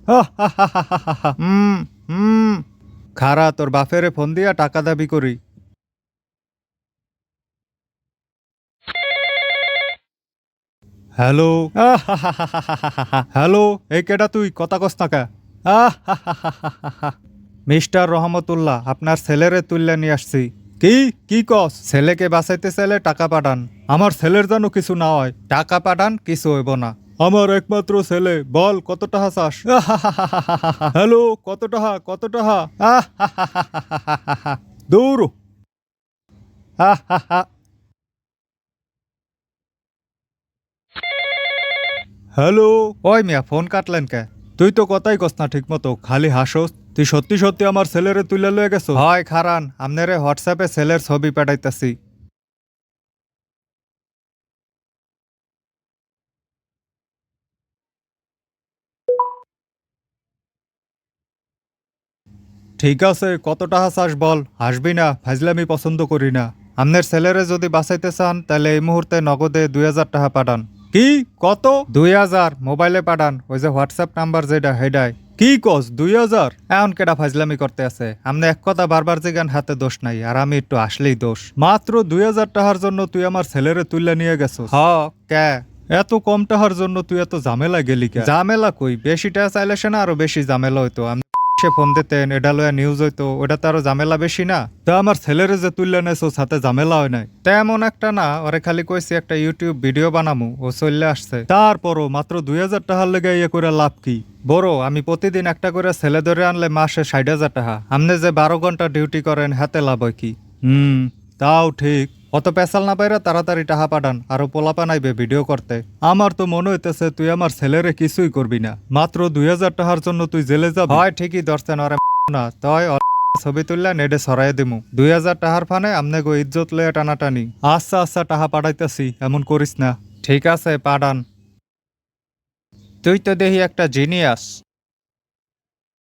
হুম হুম খারা তোর বাপেরে ফোন দিয়া টাকা দাবি করি। হ্যালো। হ্যালো, এই কেডা তুই কথা কস না কা? মিস্টার রহমতুল্লাহ, আপনার ছেলেরে তুললে নিয়ে আসছি। কি কি কস? ছেলেকে বাঁচাইতে চাইলে টাকা পাঠান। আমার ছেলের যেন কিছু না হয়, টাকা পাঠান, কিছু হইব না। আমার একমাত্র ছেলে, বল কত টাকা চাস? হ্যালো, কত টাকা কত টাকা? দূর। হ্যালো। ওই মিয়া, ফোন কাটলেন কে? তুই তো কথাই কস না ঠিক মতো, খালি হাসোস। তুই সত্যি সত্যি আমার ছেলেরে তুলে লয়ে গেছো? হয় খারান, আমনেরে হোয়াটসঅ্যাপে ছেলের ছবি পাঠাইতাছি। ঠিক আছে, কত টাকা চাস বল। হাসবি না, ফাজলামি পছন্দ করি না। আমনের ছেলেরে যদি বাঁচাইতে চান তাহলে এই মুহূর্তে নগদে 2000 টাকা পাঠান। কি? কত? 2000 মোবাইলে পাঠান, ওই যে হোয়াটসঅ্যাপ নাম্বার যেটা হেডায়। কি কস 2000? এমন কেডা ফাজলামি করতে আছে? আমনে এক কথা বারবার জিগান, হাতে দোষ নাই, আর আমি একটু আসলেই দোষ। মাত্র 2000 টাকার জন্য তুই আমার ছেলেরে তুইলা নিয়ে গেছস? হ। কে? এত কম টাকার জন্য তুই এত ঝামেলা গেলি কে? ঝামেলা কই, বেশি টাকা চাইলে সে না আরো বেশি ঝামেলা হইতো। সে ফোন দিতেন, এটা লয়া নিউজ হইতো, ওটা তো আরো ঝামেলা বেশি না? তা আমার ছেলেরে যে তুললে নেছো, সাথে ঝামেলা হয় নাই? তেমন একটা না, ওরে খালি কইছি একটা ইউটিউব ভিডিও বানামু, ও চললে আসছে। তারপরও মাত্র 2000 টাকার লেগে ইয়ে করে লাভ কি? বড়, আমি প্রতিদিন একটা করে ছেলে ধরে আনলে মাসে 60,000 টাকা। আপনি যে 12 ঘন্টা ডিউটি করেন, হাতে লাভ হয় কি? তাও ঠিক। অত পেশাল না পাইরা তাড়াতাড়ি টাকা পাঠান, আরো পোলাপান আইবে ভিডিও করতে। আমার তো মনে হইতেছে তুই আমার ছেলেরে কিছুই করবি না। মাত্র 2000 টাকার জন্য তুই জেলে যাবি? হয় ঠিকই ধরছেন, ওরে না তয় ছবি তুললা নেডে সরাই দিমু। 2000 টাকার ফানে আমনে গো ইজ্জত লয়ে টানাটানি। আচ্ছা আচ্ছা, টাকা পাঠাইতেছি, এমন করিস না। ঠিক আছে, পাঠান। তুই তো দেখি একটা জিনিয়াস।